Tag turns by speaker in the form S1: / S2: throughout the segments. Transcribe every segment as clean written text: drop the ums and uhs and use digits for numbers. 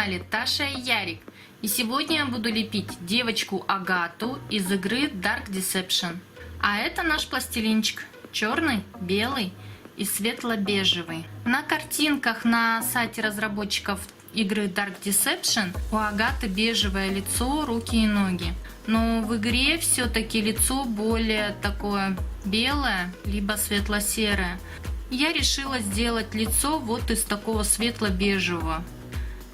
S1: канале Таша и Ярик. И сегодня я буду лепить девочку Агату из игры Дарк Десепшен. А это наш пластилинчик. Черный, белый и светло-бежевый. На картинках на сайте разработчиков игры Дарк Десепшен у Агаты бежевое лицо, руки и ноги. Но в игре все-таки лицо более такое белое, либо светло-серое. Я решила сделать лицо вот из такого светло-бежевого.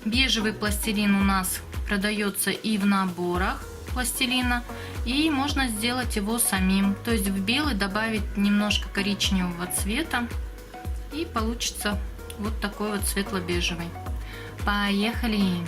S1: Бежевый пластилин у нас продается и в наборах пластилина, и можно сделать его самим. То есть в белый добавить немножко коричневого цвета, и получится вот такой вот светло-бежевый. Поехали!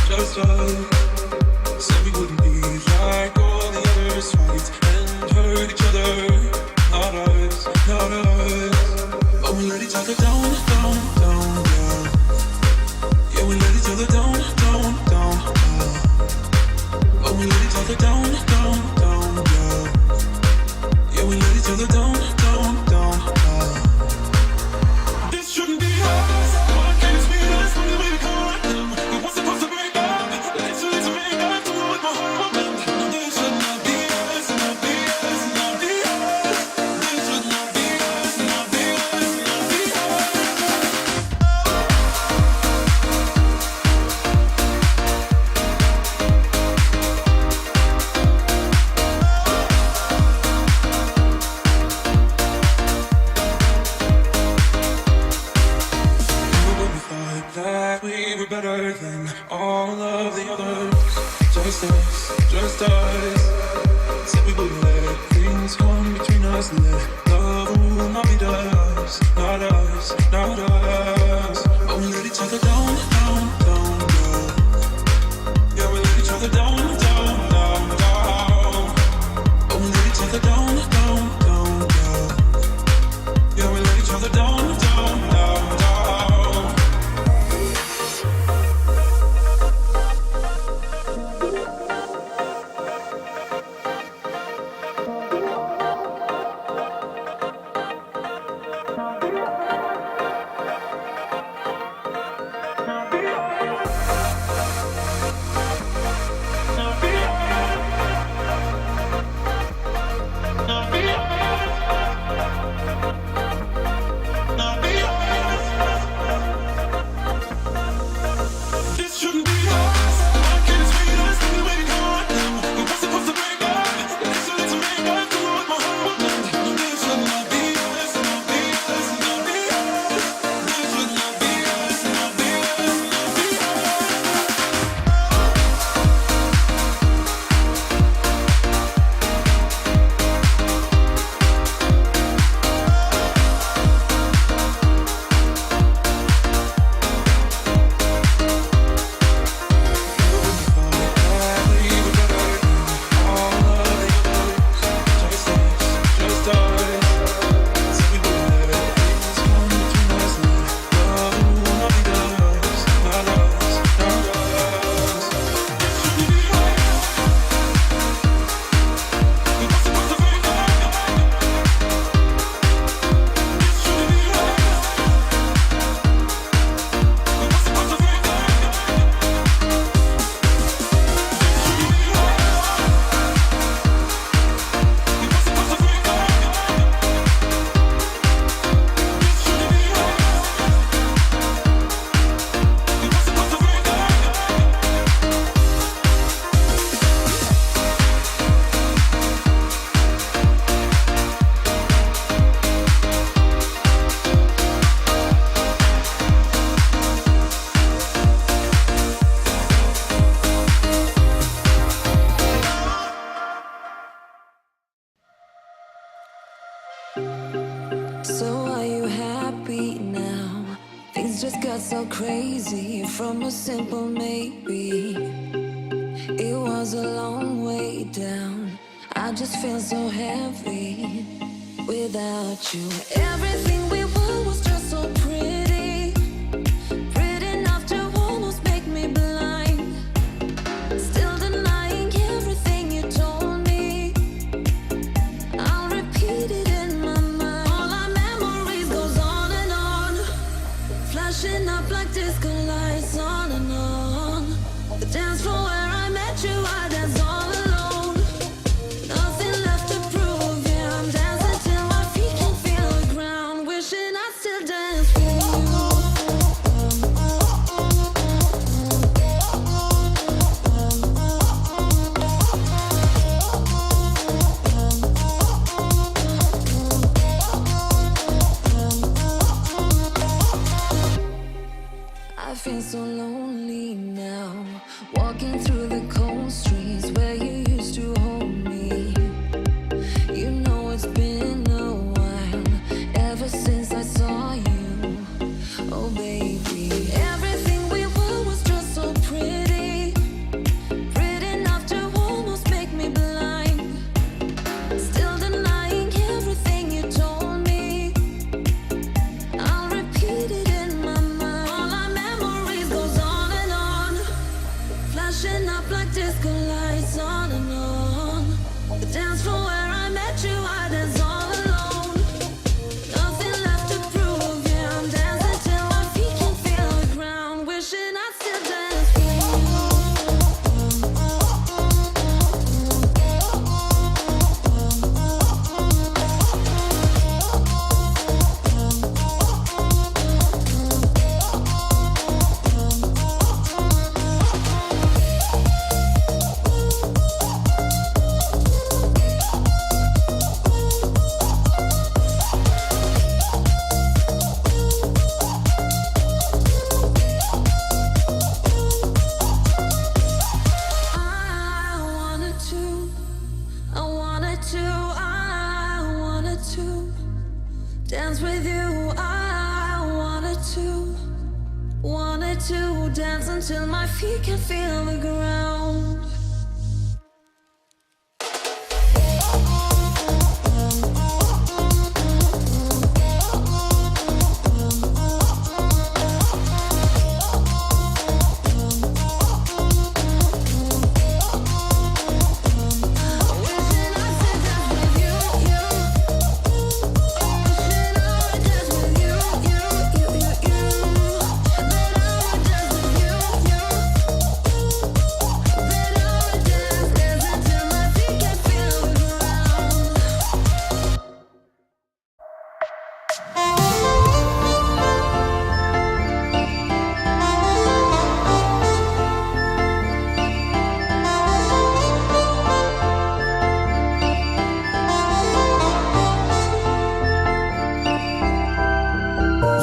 S2: just us. Said we wouldn't be like all the others, fight and hurt each other. Not us, not us. But we let each other down, down, down, down. Yeah, we let each other down, down, down, down. But we let each other down, down, down, down. Yeah, we let each other down, down, down, down. This shouldn't be us. Why can't it be us when we caught them? We were supposed to break up. Let's make up to what my heart meant. No, this should not be us, not be us, not be us. This should not be us, not be us, not be us. That we were better than all of the others. Just us, just us. Said we would let things come between us. Let love will not be us, not us, not us. But we let each other down, down, down, down. Yeah, we let each other down, down, down, down. But we let each other down, down, down, down. Yeah, we let each other down, down, down, down. This shouldn't be us. Why can't it be us when we caught them? We were supposed to break up. Let's make up to what my heart meant. No, this should not be us, not be us, not be us. This should not be us, not be us, not be
S3: So are you happy now? Things just got so crazy from a simple maybe. It was a long way down. I just feel so heavy without you. Everything we were was just so pretty, pretty enough to almost make me blind. Still denying everything you told me. I'll repeat it in my mind. All our memories goes on and on, flashing up like disco lights on and on. The dance floor where I met you, I danced all alone. Nothing left to prove, yeah, I'm dancing till my feet can feel the ground. Wishing I still dance with you. I feel so lonely now, walking through the cold streets where you used to hold me. You know it's been a while ever since I saw you. Oh baby, everything we were was just so pretty. to dance until my feet can feel the ground.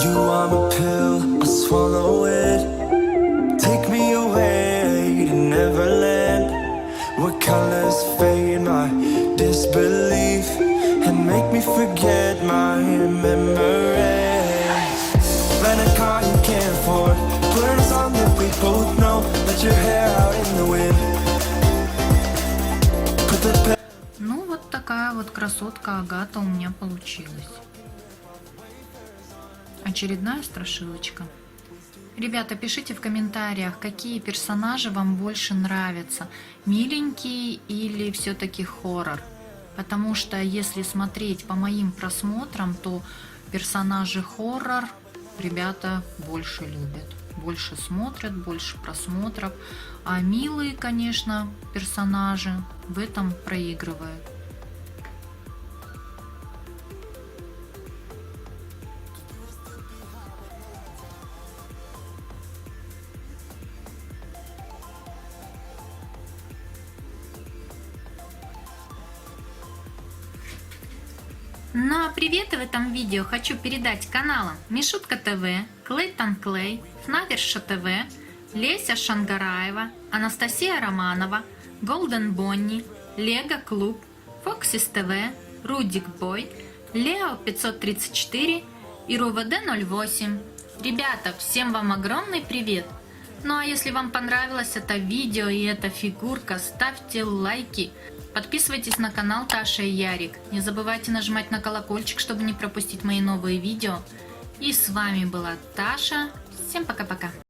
S2: You are my pill, I swallow it. Take me away to Neverland, where colors fade my disbelief and make me forget my memories. Rent a car you can't afford, put on a song that we both know. Let your hair out in the wind. Put the
S1: Ну вот такая вот красотка Агата у меня получилась. Очередная страшилочка. Ребята, пишите в комментариях, какие персонажи вам больше нравятся. Миленькие или все-таки хоррор. Потому что если смотреть по моим просмотрам, то персонажи хоррор ребята больше любят. Больше смотрят, больше просмотров. А милые, конечно, персонажи в этом проигрывают. Ну а приветы в этом видео хочу передать каналам Мишутка ТВ, Клейтон Клей, Фнаверша ТВ, Леся Шангараева, Анастасия Романова, Голден Бонни, Лего Клуб, Фоксис ТВ, Рудик Бой, Лео 534 и РУВД 08. Ребята, всем вам огромный привет! Ну а если вам понравилось это видео и эта фигурка, ставьте лайки. Подписывайтесь на канал Таша и Ярик. Не забывайте нажимать на колокольчик, чтобы не пропустить мои новые видео. И с вами была Таша. Всем пока-пока.